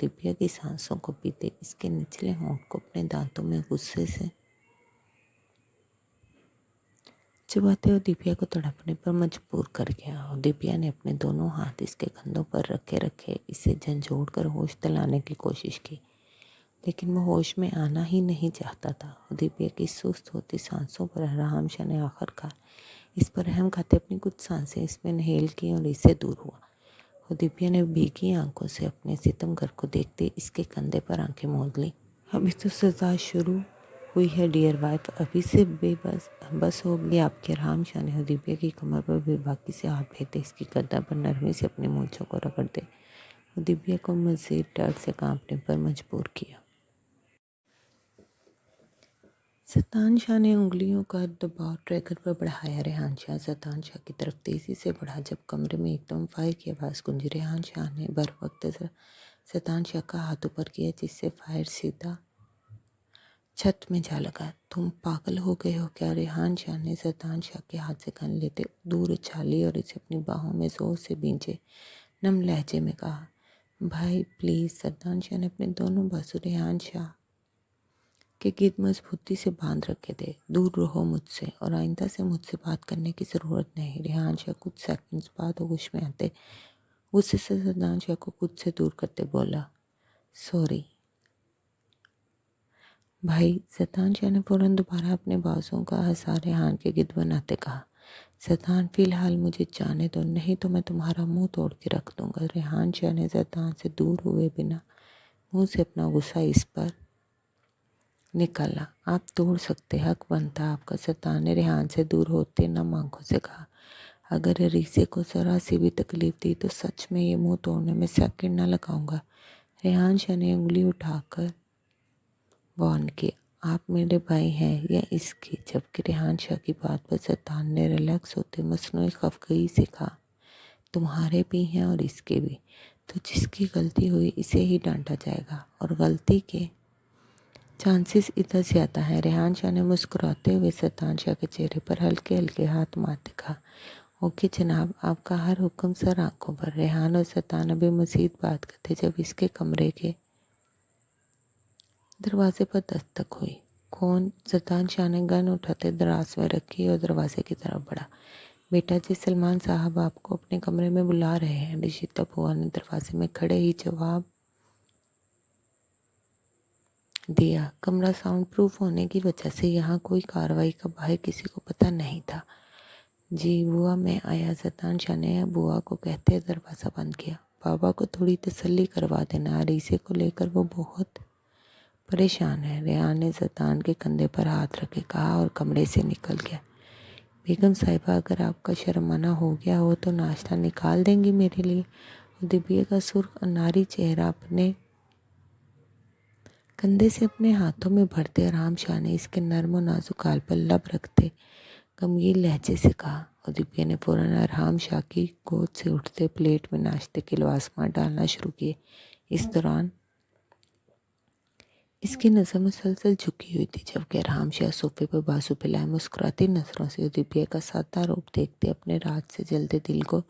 दिव्या की सांसों को पीते इसके निचले होंठ को अपने दांतों में गुस्से से चबाते और दिव्या को तड़पने पर मजबूर कर गया। और दिव्या ने अपने दोनों हाथ इसके कंधों पर रखे रखे इसे झंझोड़ कर होश दिलाने की कोशिश की, लेकिन वो होश में आना ही नहीं चाहता था। और दिव्या की सुस्त होती सांसों पर रामशा ने आखिरकार इस पर रहम खाते अपनी कुछ सांसें इसमें नहेल की और इससे दूर हुआ। और दिव्या ने भीगी आंखों से अपने सितमगर को देखते इसके कंधे पर आंखें मूंद ली। अभी तो सजा शुरू हुई है डियर वाइफ, अभी से बस होगी आपके। रामशा ने दिव्या की कमर पर बेबाकी से हाथ फेरते इसकी गर्दन पर नरमी से अपने मूंछों को रगड़ते और दिव्या को मजीद डर से कांपने पर मजबूर किया। सतान शाह ने उंगलियों का दबाव ट्रैकर पर बढ़ाया। रेहान शाह सतान शाह की तरफ तेजी से बढ़ा। जब कमरे में एकदम फायर की आवाज़ गूंजी, रेहान शाह ने बर वक्त सतान शाह का हाथ ऊपर किया, जिससे फायर सीधा छत में जा लगा। तुम पागल हो गए हो क्या? रेहान शाह ने सतान शाह के हाथ से गन लेते दूर उछाली और इसे अपनी बाहों में जोर से भींचे नम लहजे में कहा, भाई प्लीज़। सतान शाह ने अपने दोनों बाजू रेहान शाह के गिर्द मजबूती से बांध रखे थे। दूर रहो मुझसे और आइंदा से मुझसे बात करने की ज़रूरत नहीं। रेहान शाह कुछ सेकंड्स बाद होश में आते गुस्से से सतान शाह को खुद से दूर करते बोला, सॉरी भाई। सतान शाह ने फौरन दोबारा अपने बाजों का हंसा रेहान के गिद्ध बनाते कहा, सतान फिलहाल मुझे जाने दो, नहीं तो मैं तुम्हारा मुंह तोड़ के रख दूंगा। रेहान शाह ने सतान से दूर हुए बिना मुंह से अपना गुस्सा इस पर निकाला। आप तोड़ सकते, हक बनता आपका। सतान ने रेहान से दूर होते नम आंखों से कहा, अगर रीसे को जरा सी भी तकलीफ दी तो सच में ये मुंह तोड़ने में सेकंड न लगाऊंगा। रेहान शाह ने उंगली उठाकर वार्न किया, आप मेरे भाई हैं या इसके। जबकि रेहान शाह की बात पर सतान ने रिलैक्स होते मसनूई खफगई से कहा, तुम्हारे भी हैं और इसके भी, तो जिसकी गलती हुई इसे ही डांटा जाएगा और गलती के चांसेस इधर ज़्यादा है। रेहान शाह ने मुस्कुराते हुए सतान शाह के चेहरे पर हल्के हल्के हाथ मारते कहा, ओके जनाब, आपका हर हुक्म सर आंखों पर। रेहान और सतान अभी मज़ीद बात करते जब इसके कमरे के दरवाजे पर दस्तक हुई। कौन? सतान शाह ने गन उठाते दराज में रखी और दरवाजे की तरफ बढ़ा। बेटा जी, सलमान साहब आपको अपने कमरे में बुला रहे हैं। रिशिता बुआ ने दरवाजे में खड़े ही जवाब दिया। कमरा साउंड प्रूफ होने की वजह से यहाँ कोई कार्रवाई का बाहर किसी को पता नहीं था। जी बुआ, मैं आया। सतान शाह ने बुआ को कहते दरवाज़ा बंद किया। बाबा को थोड़ी तसल्ली करवा देना, रीसे को लेकर वो बहुत परेशान है। रेहान ने सतान के कंधे पर हाथ रखे कहा और कमरे से निकल गया। बेगम साहिबा, अगर आपका शर्माना हो गया हो तो नाश्ता निकाल देंगी मेरे लिए। दिव्या का सुर्ख अनारी चेहरा अपने कंधे से अपने हाथों में भरते राम शाह ने इसके नर्म और नाजुक गाल पर लब रखते गमगीन लहजे से कहा। और दिव्या ने फौरन राम शाह की गोद से उठते प्लेट में नाश्ते के लवासमात डालना शुरू किए। इस दौरान इसकी नज़र मुसलसल झुकी हुई थी, जबकि राम शाह सोफे पर बाजू फैलाए मुस्कुराती नजरों से दिव्या का सादा रूप देखते अपने राज से जलते दिल को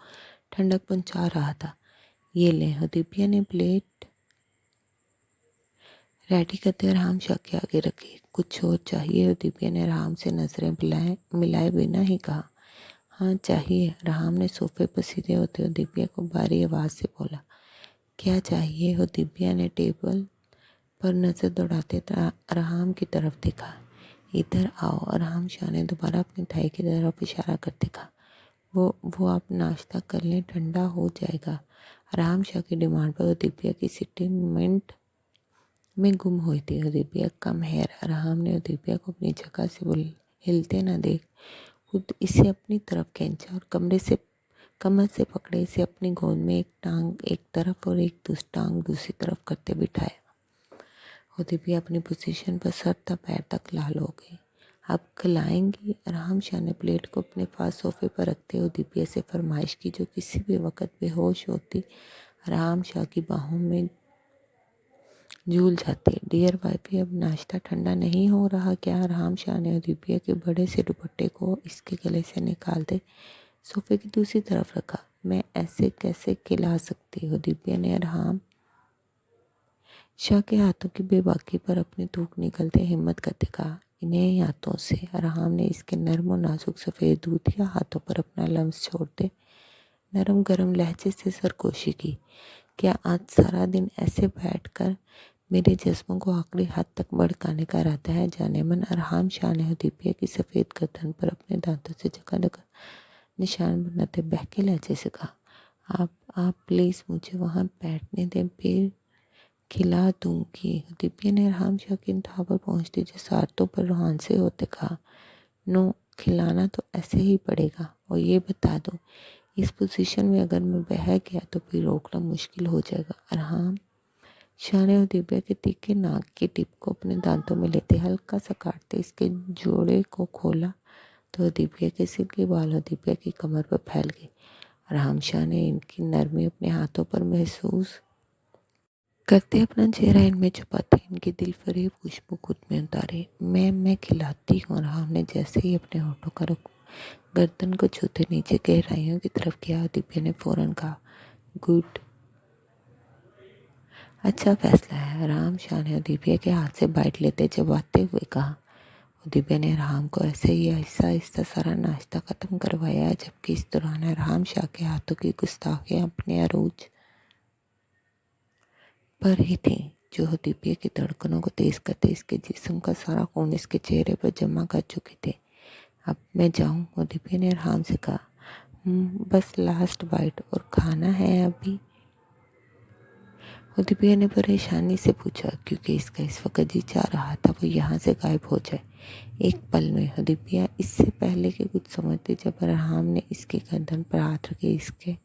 ठंडक पहुंचा रहा था। ये ले। दिव्या ने प्लेट रेडी करते राम शाह के आगे रखी। कुछ और चाहिए? दिव्या ने राम से नजरें मिलाए बिना ही कहा, हाँ चाहिए। राम ने सोफे पर सीधे होते हुए दिव्या को भारी आवाज़ से बोला, क्या चाहिए? हो दिव्या ने टेबल पर नज़र दौड़ाते राम की तरफ देखा। इधर आओ। राम शाह ने दोबारा अपनी थाई की तरफ इशारा करते कहा, वो आप नाश्ता कर लें, ठंडा हो जाएगा। राम शाह की डिमांड पर दिव्या की सिटिंग में गुम हुई थी। दिव्या कम है। राम ने दिव्या को अपनी जगह से हिलते न देख खुद इसे अपनी तरफ खींचा और कमर से पकड़े इसे अपनी गोद में एक टांग एक तरफ और एक टांग दूसरी तरफ करते बिठाया। और दिव्या अपनी पोजीशन पर सर तक पैर तक लाल हो गई। आप खिलाएंगी? राम शाह ने प्लेट को अपने पास सोफे पर रखते हुए दिव्या से फरमाइश की, जो किसी भी वक्त बेहोश होती राम शाह की बाहों में झूल जाते। डियर वाइफी, अब नाश्ता ठंडा नहीं हो रहा क्या? राम शाह ने दिव्या के बड़े से दुपट्टे को इसके गले से निकालते सोफे की दूसरी तरफ रखा। मैं ऐसे कैसे खिला सकती हूँ? दिव्या ने राम शाह के हाथों की बेबाकी पर अपने थूक निकलते हिम्मत करते कहा, इन्हें हाथों से। अरहाम ने इसके नर्म और नाजुक सफ़ेद दूधिया हाथों पर अपना लम्स छोड़ते नरम गरम लहजे से सरगोशी की। क्या आज सारा दिन ऐसे बैठकर मेरे जज्बों को आखिरी हद तक भड़काने का इरादा है? जाने मन अरहाम शाह ने हदीबिया की सफ़ेद गर्दन पर अपने दांतों से जगह जगह निशान बनाते बहके लहजे से कहा, आप प्लीज़ मुझे वहाँ बैठने दें, फिर खिला दूंगी। हदीबिया ने अरहाम शाह की इंतहा पर पहुँचती जसारतों पर रुहान से होते कहा, नो, खिलाना तो ऐसे ही पड़ेगा। और ये बता दो, इस पोजीशन में अगर मैं बह गया तो फिर रोकना मुश्किल हो जाएगा। अरहाम शाह ने हदीबिया के तीखे नाक की टिप को अपने दांतों में लेते हल्का सा काटते इसके जोड़े को खोला तो हदीबिया के सिर के बाल हदीबिया की कमर पर फैल गए। अरहाम शाह ने इनकी नरमी अपने हाथों पर महसूस करते अपना चेहरा इनमें छुपाते इनकी दिल फरेब खुशबू खुद में उतारे। मैं खिलाती हूँ। अरहाम ने जैसे ही अपने होठों का रुख गर्दन को छूते नीचे गहराइयों की तरफ किया, हदीबिया ने फौरन कहा, गुड, अच्छा फैसला है। अरहाम शाह ने हदीबिया के हाथ से बाइट लेते चबाते हुए कहा। हदीबिया ने अरहाम को ऐसे ही आहिस्ता आहिस्ता सारा नाश्ता ख़त्म करवाया, जबकि इस दौरान अरहाम शाह के हाथों की गुस्ताखियाँ अपने अरूज पर ही थी, जो हदीबिया की धड़कनों को तेज करते इसके जिस्म का सारा खून इसके चेहरे पर जमा कर चुके थे। अब मैं जाऊं? हदीबिया ने अरहाम से कहा। बस लास्ट बाइट और खाना है अभी? हदीबिया ने परेशानी से पूछा, क्योंकि इसका इस वक्त जी चाह रहा था वो यहाँ से गायब हो जाए। एक पल में हदीबिया इससे पहले कि कुछ समझती, जब अरहाम ने इसके गर्दन पर हाथ रखे इसके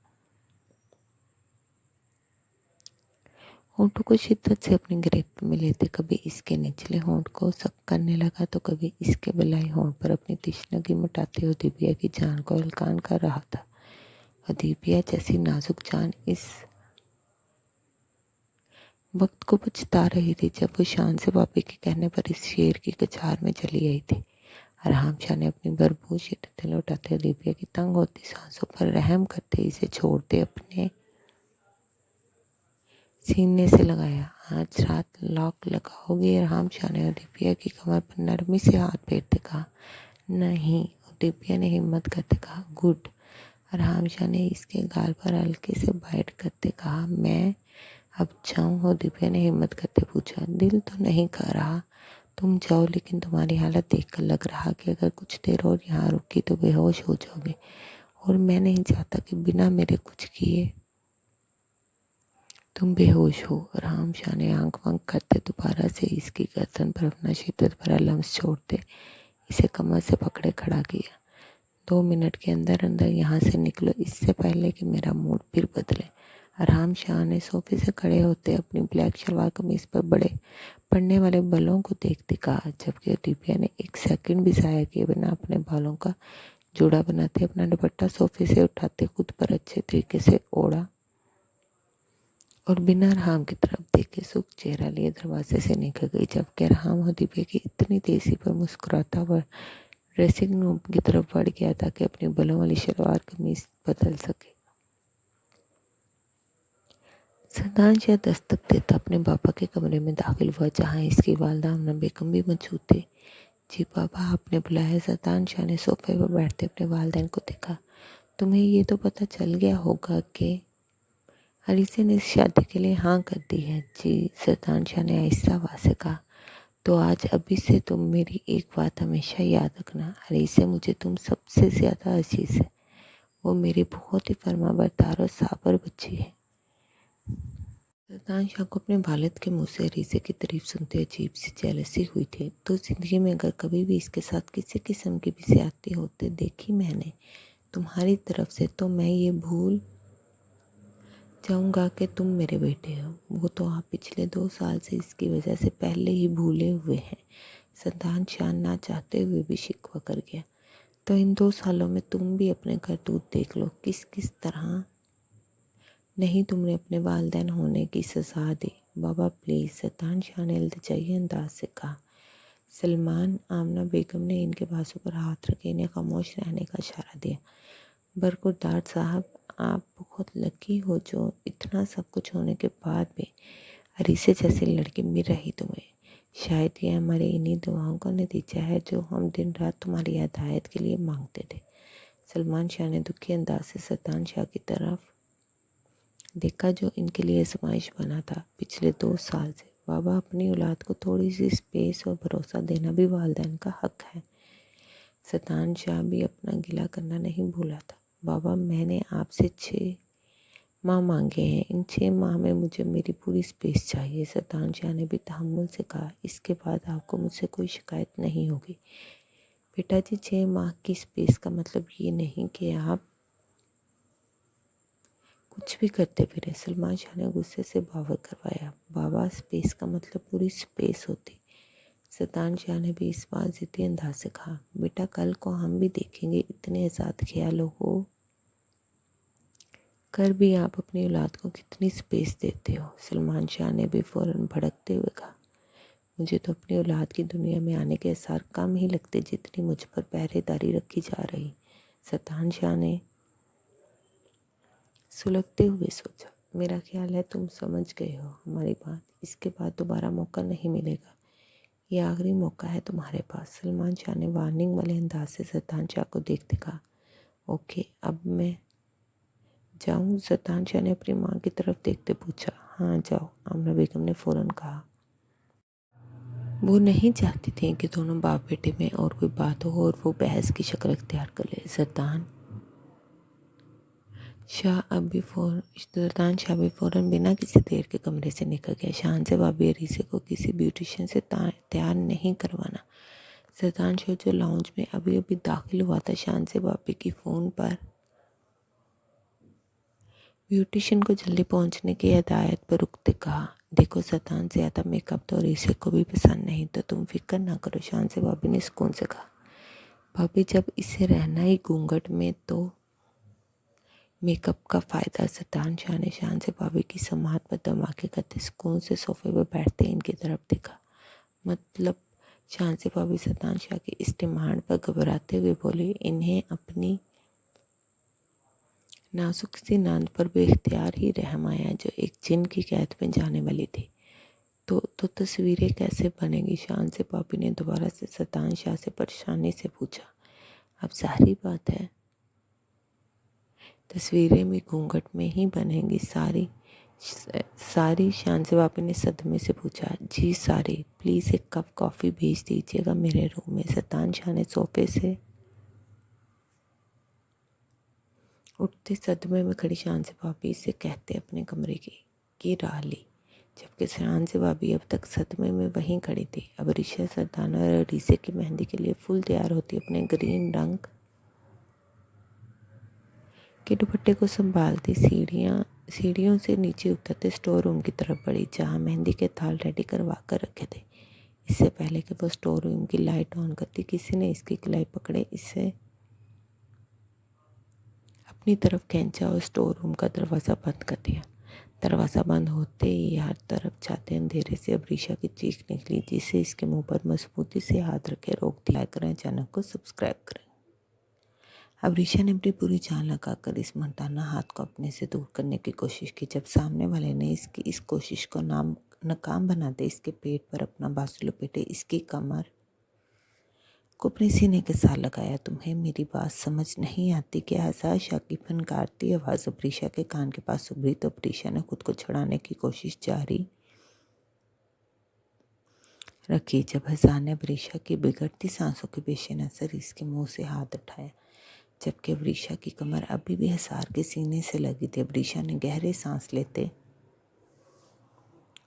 होंठों को शिद्दत से अपनी गिरफ्त में लेते कभी इसके निचले होंठ को सक करने लगा तो कभी इसके बलाई होंठ पर अपनी तिश्नगी मिटाते हदीबिया की जान को हल्कान कर रहा था। हदीबिया जैसी नाजुक जान इस वक्त को पछता रही थी जब वो शान से पापी के कहने पर इस शेर की कचार में चली आई थी। अरहाम शाह ने अपनी भरपूर शिद्दत लौटाते हदीबिया की तंग होती सांसों पर रहम करते इसे छोड़ते अपने सीने से लगाया। आज रात लॉक लगाओगे? अरहाम शाह ने हदीबिया की कमर पर नरमी से हाथ फेरते कहा। नहीं, हदीबिया ने हिम्मत करते कहा। गुड। अरहाम शाह ने इसके गाल पर हल्के से बाइट करते कहा। मैं अब जाऊं? हदीबिया ने हिम्मत करते पूछा। दिल तो नहीं कर रहा तुम जाओ, लेकिन तुम्हारी हालत देखकर लग रहा कि अगर कुछ देर और यहाँ रुकी तो बेहोश हो जाओगे, और मैं नहीं चाहता कि बिना मेरे कुछ किए तुम बेहोश हो। अरहाम शाह ने आंख वांख करते दोबारा से इसकी गर्दन पर अपना शिद्दत भरा लम्स छोड़ते इसे कमर से पकड़े खड़ा किया। 2 मिनट के अंदर अंदर यहाँ से निकलो, इससे पहले कि मेरा मूड फिर बदले। अरहाम शाह ने सोफे से खड़े होते अपनी ब्लैक शलवार कमीज पर बड़े पड़ने वाले बालों को देखते कहा, जबकि हदीबिया ने एक सेकंड भी ज़ाया किए बिना अपने बालों का जोड़ा बनाते अपना दुपट्टा सोफे से उठाते खुद पर अच्छे तरीके से ओढ़ा और बिना अरहाम की तरफ देखे सुख चेहरा लिए दरवाजे से निकल गई, जबकि अरहाम हदीबिया की इतनी तेजी पर मुस्कुराता हुआ ड्रेसिंग रूम की तरफ बढ़ गया ताकि अपनी बलों वाली शलवार कमीज बदल सके। सदांश या दस्तक देता अपने पापा के कमरे में दाखिल हुआ, जहाँ इसकी वालदा आमना बेगम भी मौजूद थी। जी पापा, आपने बुलाया? सदांश ने सोफे पर बैठते अपने वालिदैन को देखा। तुम्हें ये तो पता चल गया होगा कि अलीसे ने इस शादी के लिए हाँ कर दी है। जी, सदांश ने आहिस्ता आवाज़ से कहा। तो आज अभी से तुम मेरी एक बात हमेशा याद रखना, अलीसे मुझे तुम सबसे ज़्यादा अजीज़ है। वो मेरी बहुत ही फर्माबरदार और साबर बच्ची है। सदांश को अपने वालिद के मुँह से अलीसे की तारीफ सुनते अजीब सी जेलसी हुई थी। तो ज़िंदगी में अगर कभी भी इसके साथ किसी किस्म की भी ज़्यादती होते देखी मैंने तुम्हारी तरफ से, तो मैं ये भूल जाऊंगा कि तुम मेरे बेटे हो। वो तो आप पिछले 2 साल से इसकी वजह से पहले ही भूले हुए हैं। सदांश शाह ना चाहते हुए भी शिकवा कर गया। तो इन 2 सालों में तुम भी अपने करतूत देख लो, किस किस तरह नहीं तुमने अपने वालिदैन होने की सज़ा दी। बाबा प्लीज़, सदांश शाह ने इल्तिजाई अंदाज से कहा। सलमान, आमना बेगम ने इनके बाजू पर हाथ रखे इन्हें खामोश रहने का इशारा दिया। बरखुरदार साहब, आप बहुत लकी हो जो इतना सब कुछ होने के बाद भी अरीसे जैसी लड़की मिल रही तुम्हें। शायद ये हमारी इन्हीं दुआओं का नतीजा है जो हम दिन रात तुम्हारी हिदायत के लिए मांगते थे। सलमान शाह ने दुखी अंदाज से सत्तान शाह की तरफ देखा जो इनके लिए आजमाइश बना था पिछले 2 साल से। बाबा, अपनी औलाद को थोड़ी सी स्पेस और भरोसा देना भी वालिदैन का हक है। सत्तान शाह भी अपना गिला करना नहीं भूला था। बाबा, मैंने आपसे 6 माह मांगे हैं। इन 6 माह में मुझे मेरी पूरी स्पेस चाहिए। सत्तान शाह ने भी तहम्मुल से कहा, इसके बाद आपको मुझसे कोई शिकायत नहीं होगी। बेटा जी, 6 माह की स्पेस का मतलब ये नहीं कि आप कुछ भी करते फिरे। सलमान शाह ने गुस्से से बावर करवाया। बाबा, स्पेस का मतलब पूरी स्पेस होती। सत्तान शाह ने भी इस बार ज़िद्दी अंदाज से कहा, बेटा कल को हम भी देखेंगे इतने आज़ाद ख्याल हो कर भी आप अपनी औलाद को कितनी स्पेस देते हो। सलमान शाह ने भी फ़ौरन भड़कते हुए कहा, मुझे तो अपनी औलाद की दुनिया में आने के आसार कम ही लगते जितनी मुझ पर पहरेदारी रखी जा रही। सत्तान शाह ने सुलगते हुए सोचा, मेरा ख्याल है तुम समझ गए हो हमारी बात। इसके बाद दोबारा मौका नहीं मिलेगा। ये आखिरी मौका है तुम्हारे पास। सलमान शाह ने वार्निंग वाले अंदाज से सत्तान शाह को देखते कहा, ओके, अब मैं जाऊँ? सत्तान शाह ने अपनी माँ की तरफ देखते पूछा। हाँ जाओ, आमना बेगम ने फ़ौरन कहा। वो नहीं चाहती थी कि दोनों बाप बेटे में और कोई बात हो और वो बहस की शक्ल इख्तियार कर ले। सत्तान शाह भी फ़ौरन बिना किसी देर के कमरे से निकल गया। शान से भाभी अरीसे को किसी ब्यूटिशियन से तैयार नहीं करवाना। सत्तान शाह जो लाउंज में अभी अभी दाखिल हुआ था, शान से भाभी की फ़ोन पर ब्यूटिशियन को जल्दी पहुंचने की हिदायत पर रुकते कहा, देखो सत्तान, ज़्यादा मेकअप तो अरीसे को भी पसंद नहीं, तो तुम फिक्र ना करो। शान से भाभी ने सुकून से कहा, भाभी जब इसे रहना ही घूंघट में तो मेकअप का फ़ायदा। सत्तान शाह ने शान से भाभी की समात पर धमाके करते सुकून से सोफे पर बैठते इनकी तरफ देखा। मतलब? शान से भाभी सत्तान शाह की इस डिमांड पर घबराते हुए बोली, इन्हें अपनी नाजुक सी नांद पर बेख्तियार ही रहम आया जो एक जिन की कैद में जाने वाली थी। तो तस्वीरें कैसे बनेगी? शान से भाभी ने दोबारा से सत्तान शाह से परेशानी से पूछा। अब जाहिर बात है तस्वीरें भी घूंघट में ही बनेंगी। सारी? शान से भाभी ने सदमे से पूछा। जी सारी। प्लीज़ एक कप कॉफ़ी भेज दीजिएगा मेरे रूम में। सत्तान शाह ने सोफे से उठते सदमे में खड़ी शान से भाभी से कहते अपने कमरे की राह ली, जबकि शान से भाभी अब तक सदमे में वहीं खड़ी थी। अब ऋषा सरदाना और रीसे की मेहंदी के लिए फुल तैयार होती अपने ग्रीन रंग के दुपट्टे को संभालती सीढ़ियों से नीचे उतरते स्टोर रूम की तरफ बढ़ी, जहाँ मेहंदी के थाल रेडी करवा कर रखे थे। इससे पहले कि वो स्टोर रूम की लाइट ऑन करती, किसी ने इसकी कलाई पकड़े इसे अपनी तरफ खींचा और स्टोर रूम का दरवाज़ा बंद कर दिया। दरवाज़ा बंद होते ही हर तरफ छाते अंधेरे से अब ऋषा की चीख निकली, जिसे इसके मुंह पर मजबूती से हाथ रखे रोक दिया। करें चैनल को सब्सक्राइब करें। अब ऋषा ने अपनी पूरी जान लगाकर इस मर्दाना हाथ को अपने से दूर करने की कोशिश की। जब सामने वाले ने इसकी इस कोशिश को नाकाम बनाते इसके पेट पर अपना बाजू लपेटे इसकी कमर को अपने सीने के साथ लगाया। तुम्हें मेरी बात समझ नहीं आती क्या? हज़ार शाह की फनकारती आवाज़ अबरीशा के कान के पास उभरी तो अबरीशा ने खुद को छुड़ाने की कोशिश जारी रखी। जब हज़ार ने अबरीशा की बिगड़ती सांसों के पेश नज़र इसके मुंह से हाथ उठाया, जबकि अबरीशा की कमर अभी भी हज़ार के सीने से लगी थी। अबरीशा ने गहरे सांस लेते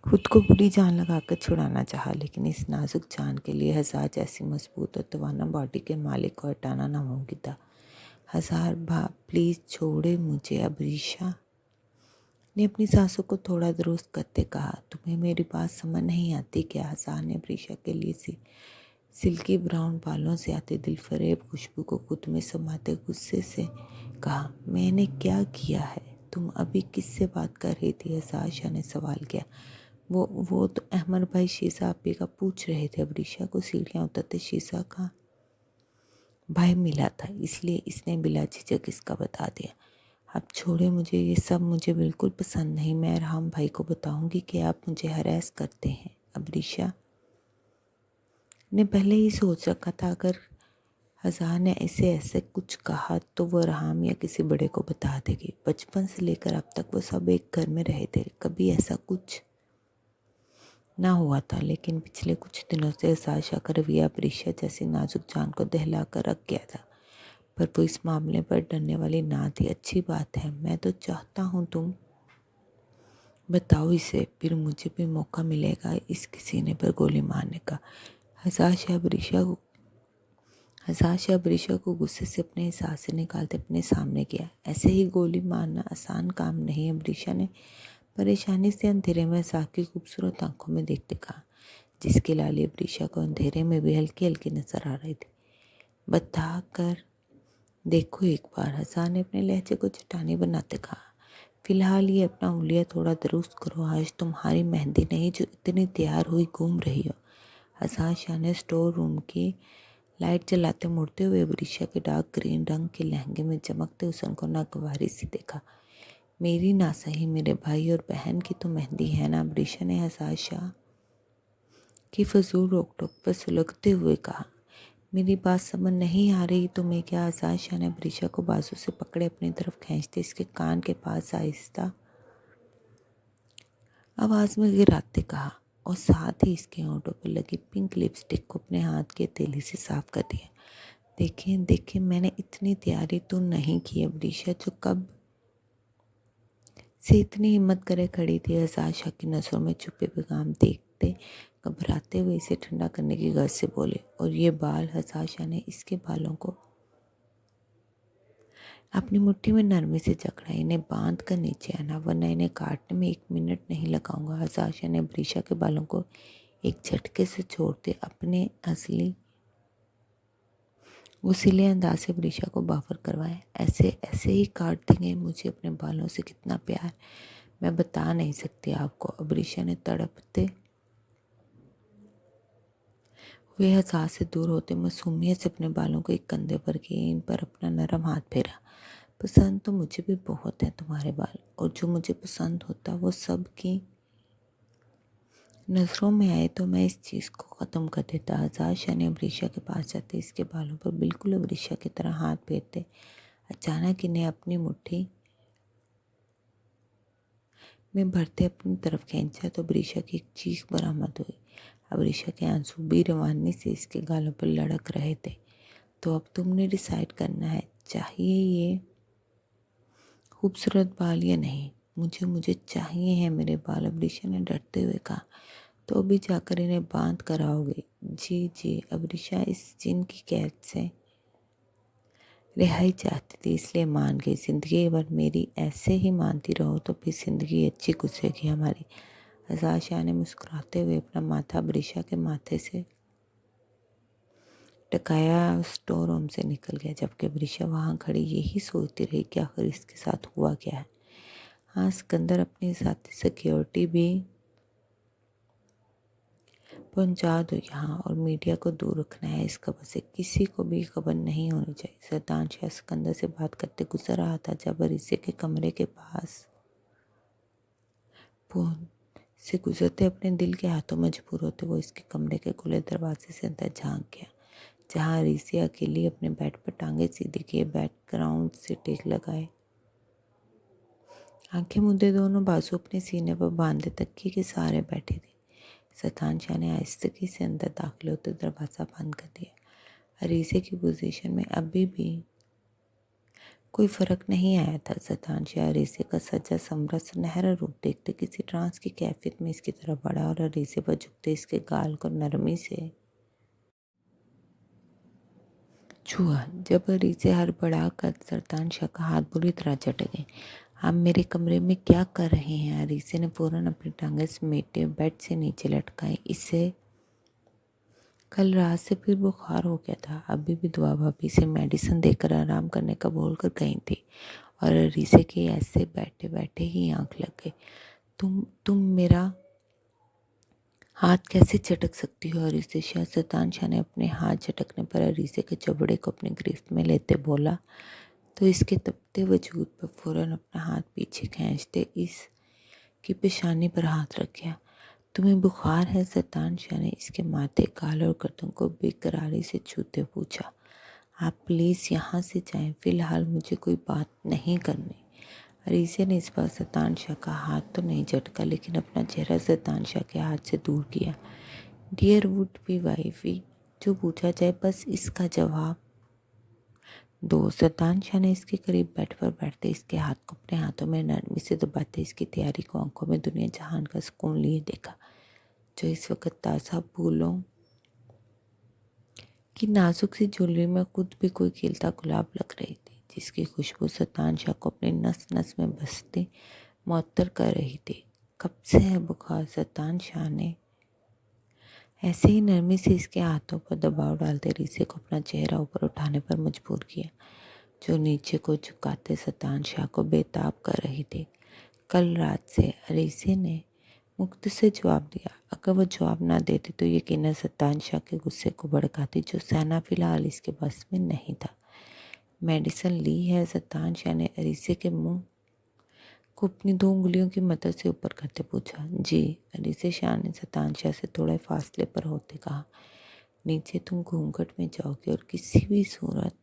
खुद को पूरी जान लगाकर छुड़ाना चाहा, लेकिन इस नाजुक जान के लिए हज़ार जैसी मजबूत और तवाना बॉडी के मालिक को हटाना नामुमकिन था। हज़ार भाप प्लीज़ छोड़े मुझे। अबरीशा ने अपनी सांसों को थोड़ा दुरुस्त करते कहा, तुम्हें मेरी बात समझ नहीं आती क्या? हज़ार ने अबरीशा के लिए सिल्की ब्राउन बालों से आते दिलफरेब खुशबू को खुद में समाते गुस्से से कहा, मैंने क्या किया है? तुम अभी किससे बात कर रही थी? हज़ार शाह ने सवाल किया। वो तो अहमद भाई शीशा आपी का पूछ रहे थे। अबरीशा को सीढ़ियाँ उतरते शीशा का भाई मिला था, इसलिए इसने बिला झिझक इसका बता दिया। अब छोड़े मुझे, ये सब मुझे बिल्कुल पसंद नहीं। मैं राम भाई को बताऊंगी कि आप मुझे हरास करते हैं। अब ऋषा ने पहले ही सोच रखा था अगर हज़ार ने इसे ऐसे कुछ कहा तो वो राम या किसी बड़े को बता देगी। बचपन से लेकर अब तक वो सब एक घर में रहे थे, कभी ऐसा कुछ ना हुआ था। लेकिन पिछले कुछ दिनों से साशा का रवैया ऋषा जैसी नाजुक जान को दहला कर रख गया था। पर वो इस मामले पर डरने वाली ना थी। अच्छी बात है, मैं तो चाहता हूँ तुम बताओ इसे, फिर मुझे भी मौका मिलेगा इसके सीने पर गोली मारने का। हताशा ऋषा को गुस्से से अपने सांस से निकालते अपने सामने किया। ऐसे ही गोली मारना आसान काम नहीं है। ऋषा ने परेशानी से अंधेरे में सास की खूबसूरत आंखों में देखते कहा, जिसकी लाली ऋषा को अंधेरे में भी हल्की हल्की नजर आ रही थी। बता कर देखो एक बार, हसन ने अपने लहजे को चट्टानी बनाते कहा। फिलहाल ये अपना उंगलियां थोड़ा दुरुस्त करो, आज तुम्हारी मेहंदी नहीं जो इतनी तैयार हुई घूम रही हो। हसन शाह ने स्टोर रूम की लाइट जलाते मुड़ते हुए ऋषा के डार्क ग्रीन रंग के लहंगे में चमकते हुसन को नागवारी से देखा। मेरी ना सही मेरे भाई और बहन की तो मेहंदी है ना। ऋषा ने हसन शाह की फजूल रोक टोक पर सुलगते हुए कहा। मेरी बात समझ नहीं आ रही तुम्हें क्या? हसन शाह ने ऋषा को बाजू से पकड़े अपनी तरफ खींचते इसके कान के पास आहिस्ता आवाज में गिराते कहा और साथ ही इसके होंठों पर लगी पिंक लिपस्टिक को अपने हाथ के तेली से साफ कर दिया। देखें देखें, मैंने इतनी तैयारी तो नहीं की। अब ऋषा जो कब से इतनी हिम्मत करे खड़ी थी। हसन शाह की नजरों में छुपे पैगाम देखते घबराते हुए इसे ठंडा करने की गर्ज से बोले। और ये बाल? हसन शाह ने इसके बालों को अपनी मुट्ठी में नरमी से जकड़ा। इन्हें बांध कर नीचे आना, वरना इन्हें काटने में 1 मिनट नहीं लगाऊंगा। हसन शाह ने ऋषा के बालों को एक झटके से छोड़ते अपने असली उसीले अंदाज से ऋषा को बाफर करवाए। ऐसे ऐसे ही काट देंगे मुझे अपने बालों से कितना प्यार, मैं बता नहीं सकती आपको। अब ऋषा ने तड़पते हुए हसन से दूर होते मासूमियत से अपने बालों को एक कंधे पर किए, इन पर अपना नरम हाथ फेरा। पसंद तो मुझे भी बहुत है तुम्हारे बाल, और जो मुझे पसंद होता वो सब की नज़रों में आए तो मैं इस चीज़ को ख़त्म कर देता। हसन शाह ने ऋषा के पास जाते इसके बालों पर बिल्कुल ऋषा की तरह हाथ फेरते अचानक इन्हें अपनी मुट्ठी में भरते अपनी तरफ खींचा तो ऋषा की एक चीख बरामद हुई। अब ऋषा के आंसू भी रवानी से इसके गालों पर लड़क रहे थे। तो अब तुमने डिसाइड करना है, चाहिए ये खूबसूरत बाल या नहीं? मुझे मुझे चाहिए है मेरे बाल। अब ऋषा ने डरते हुए कहा। तो अभी जाकर इन्हें बांध कर आओगे? जी जी। अब ऋषा इस जिन की कैद से रिहाई चाहती थी, इसलिए मान गई। जिंदगी भर मेरी ऐसे ही मानती रहो तो फिर जिंदगी अच्छी गुजरेगी हमारी। हसन शाह ने मुस्कुराते हुए अपना माथा ऋषा के माथे से टकाया, स्टोर रूम से निकल गया। जबकि ऋषा वहाँ खड़ी यही सोचती रही कि आखिर इसके साथ हुआ क्या है। हाँ, सिकंदर अपनी साथी सिक्योरिटी भी पहुंचा दो यहाँ, और मीडिया को दूर रखना है इस खबर से, किसी को भी खबर नहीं होनी चाहिए। सैतान शाह सिकंदर से बात करते गुजर रहा था जब ऋषि के कमरे के पास से गुजरते अपने दिल के हाथों मजबूर होते वो इसके कमरे के खुले दरवाजे से अंदर झांक गया, जहाँ ऋषि अकेली अपने बेड पर टांगे सीधी किए बैकग्राउंड से टेक लगाए आंखें मुद्दे दोनों बाजू अपने सीने पर बांधे तकिए के सहारे बैठी थी। सैतान शाह ने आहिस्तगी से अंदर दाखिल होते दरवाज़ा बंद कर दिया। ऋषि की पोजीशन में अभी भी कोई फर्क नहीं आया था। सैतान शाह ऋषि का सजा संवरा सुनहरा रूप देखते किसी ट्रांस की कैफियत में इसकी तरफ बढ़ा और ऋषि पर झुकते इसके गाल को नरमी से छुआ। जब ऋषि हड़बड़ा कर सैतान शाह का हाथ बुरी तरह झटक गए। आप मेरे कमरे में क्या कर रहे हैं? ऋषि ने फौरन अपनी टांगें समेटे बेड से नीचे लटकाई। इससे कल रात से फिर बुखार हो गया था। अभी भी दुआ भाभी से मेडिसिन देकर आराम करने का बोलकर गई थी, और ऋषि के ऐसे बैठे बैठे ही आंख लग गई। तुम मेरा हाथ कैसे झटक सकती हो? ऋषि शाह सैतान शाह ने अपने हाथ झटकने पर ऋषि के जबड़े को अपनी गिरफ्त में लेते बोला। तो इसके तपते वजूद पर फ़ौरन अपना हाथ पीछे खींचते इसकी पेशानी पर हाथ रखा। तुम्हें बुखार है? शैतान शाह ने इसके माथे, गाल और गर्दन को बेकरारी से छूते पूछा। आप प्लीज़ यहाँ से जाएं, फ़िलहाल मुझे कोई बात नहीं करनी। अरीसे ने इस बार शैतान शाह का हाथ तो नहीं झटका, लेकिन अपना चेहरा शैतान शाह के हाथ से दूर किया। डियर वुड बी वाइफी, जो पूछा जाए बस इसका जवाब दो। शैतान शाह ने इसके करीब बेड पर बैठते इसके हाथ को अपने हाथों में नरमी से दबाते इसकी तैयारी को आंखों में दुनिया जहान का सुकून लिए देखा, जो इस वक्त ताज़ा फूलों की नाजुक सी ज्वेलरी में खुद भी कोई खिलता गुलाब लग रही थी, जिसकी खुशबू शैतान शाह को अपनी नस नस में बसती मुअत्तर कर रही थी। कब से है बुखार? शैतान शाह ने ऐसे ही नरमी से इसके हाथों पर दबाव डालते रीसे को अपना चेहरा ऊपर उठाने पर मजबूर किया, जो नीचे को झुकाते शैतान शाह को बेताब कर रही थी। कल रात से, रीसे ने मुक्त से जवाब दिया। अगर वो जवाब ना देती तो यकीनन शैतान शाह के गुस्से को भड़काती, जो सहना फिलहाल इसके बस में नहीं था। मेडिसिन ली है? शैतान शाह ने अरीसे के मुंह को अपनी 2 उंगलियों की मदद से ऊपर करते पूछा। जी, अरीसे शाह ने शैतान शाह से थोड़े फासले पर होते कहा। नीचे तुम घूंघट में जाओगे और किसी भी सूरत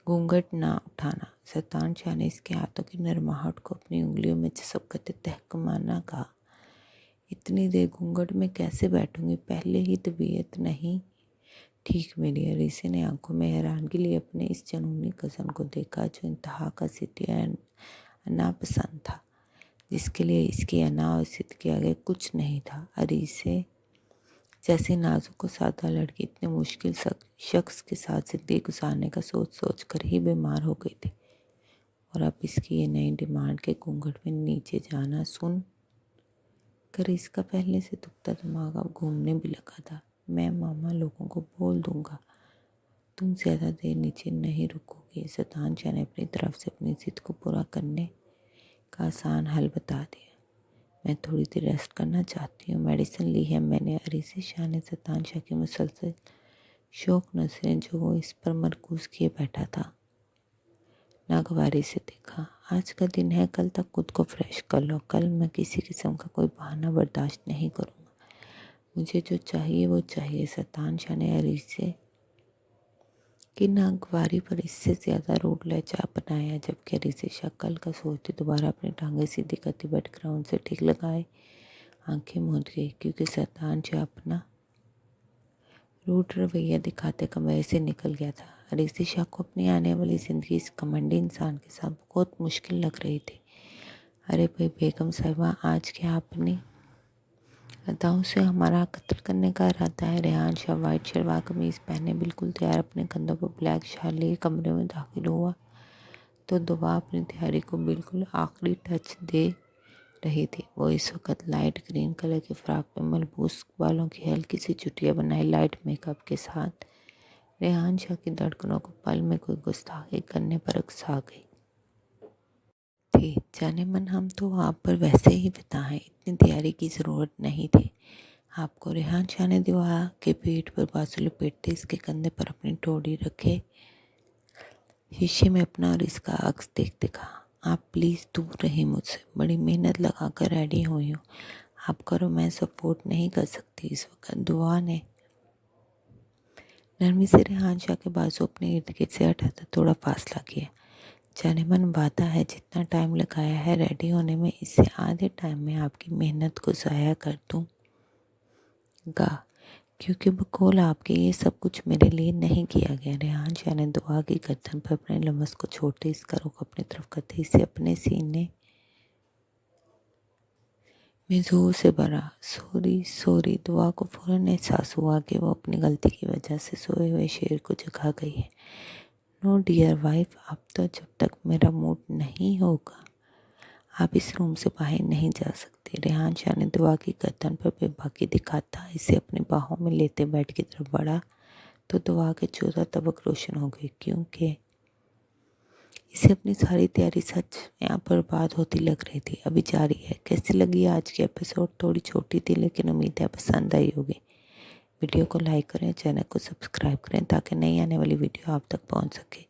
घूंघट ना उठाना। शैतान शाह ने इसके हाथों की नरमाहट को अपनी उंगलियों में चसपकते तहकमाना कहा। इतनी देर घूंघट में कैसे बैठूंगी? पहले ही तबीयत नहीं ठीक मेरी। अरीसे ने आंखों में हैरानगी लिए अपने इस जनूनी कज़न को देखा, जो इंतहा का सिटिया नापसंद था, जिसके लिए इसकी अना और सिद्ध के आगे कुछ नहीं था। अरीसे जैसी नाजुक और सादा लड़की इतने मुश्किल शख्स के साथ ज़िंदगी गुजारने का सोच सोच कर ही बीमार हो गई थी, और अब इसकी ये नई डिमांड के घूंघट में नीचे जाना सुन कर इसका पहले से दुखता दिमाग अब घूमने भी लगा था। मैं मामा लोगों को बोल दूंगा, तुम ज़्यादा देर नीचे नहीं रुकोगे। शैतान शाह ने अपनी तरफ से अपनी जिद को पूरा करने का आसान हल बता दिया। मैं थोड़ी देर रेस्ट करना चाहती हूँ। मेडिसिन ली है मैंने। अरीसे शाह ने शैतान शाह की मुसलसल शौक नजरें जो वो इस पर मरकूज किए बैठा था, नागवारी से देखा। आज का दिन है, कल तक खुद को फ्रेश कर लो। कल मैं किसी किस्म का कोई बहाना बर्दाश्त नहीं करूँगा। मुझे जो चाहिए वो चाहिए। शैतान शाह ने अरीसे की नागवारी पर इससे ज़्यादा रूड लहजा अपनाया, जबकि अरीसे शाह कल का सोचते दोबारा अपनी टांगें सीधी करती बैकग्राउंड से ठीक लगाए आंखें मूंद गई, क्योंकि शैतान शाह अपना रूड रवैया दिखाते कमरे से निकल गया था। अरीसे शाह को अपनी आने वाली ज़िंदगी इस घमंडी इंसान के साथ बहुत मुश्किल लग रही थी। अरे भाई बेगम साहिबा, आज क्या अपनी अदाओं से हमारा कत्ल करने का इरादा है? रेहान शाह वाइट शलवार कमीज़ पहने बिल्कुल तैयार अपने कंधों पर ब्लैक शाल लिए कमरे में दाखिल हुआ, तो दुआ अपनी तैयारी को बिल्कुल आखिरी टच दे रही थी। वो इस वक्त लाइट ग्रीन कलर के फ्रॉक में मलबूस बालों की हल्की सी चुटिया बनाई लाइट मेकअप के साथ रेहान शाह की धड़कनों को पल में कोई गुस्ताखी करने पर अकसा गई थी। जाने मन हम तो आप पर वैसे ही फिदा हैं, इतनी तैयारी की ज़रूरत नहीं थी आपको। रेहान शाह ने दीवार के पीठ पर बाजू लपेटते इसके कंधे पर अपनी ठोड़ी रखे शीशे में अपना और इसका अक्स देखते कहा। आप प्लीज़ दूर रहिए मुझसे, बड़ी मेहनत लगा कर रेडी हुई हूँ। आपका रोमांस सपोर्ट नहीं कर सकती इस वक्त। दुआ ने नरमी से रेहान शाह के बाजू अपने इर्द गिर्द से हटाता थोड़ा फासला किया। जाने मन वादा है, जितना टाइम लगाया है रेडी होने में, इससे आधे टाइम में आपकी मेहनत को ज़ाया कर दूँगा, क्योंकि बकौल आपके ये सब कुछ मेरे लिए नहीं किया गया। रेहान शाह ने दुआ की गर्दन पर अपने लमस को छोड़ते इसका रुख अपनी तरफ करते इसे अपने सीने में जोर से भरा। सॉरी। दुआ को फौरन एहसास हुआ कि वो अपनी गलती की वजह से सोए हुए शेर को जगा गई है। नो डियर वाइफ, अब तो जब तक मेरा मूड नहीं होगा आप इस रूम से बाहर नहीं जा सकते। रेहान शाह ने दुआ की गर्दन पर बेबाकी दिखाता इसे अपनी बाहों में लेते बेड की तरफ बढ़ा, तो दुआ के 14 तबक रोशन हो गए, क्योंकि इसे अपनी सारी तैयारी सच में यहाँ बर्बाद होती लग रही थी। अभी जारी है। कैसी लगी आज की एपिसोड? थोड़ी छोटी थी, लेकिन उम्मीद है पसंद आई होगी। वीडियो को लाइक करें, चैनल को सब्सक्राइब करें ताकि नई आने वाली वीडियो आप तक पहुंच सके।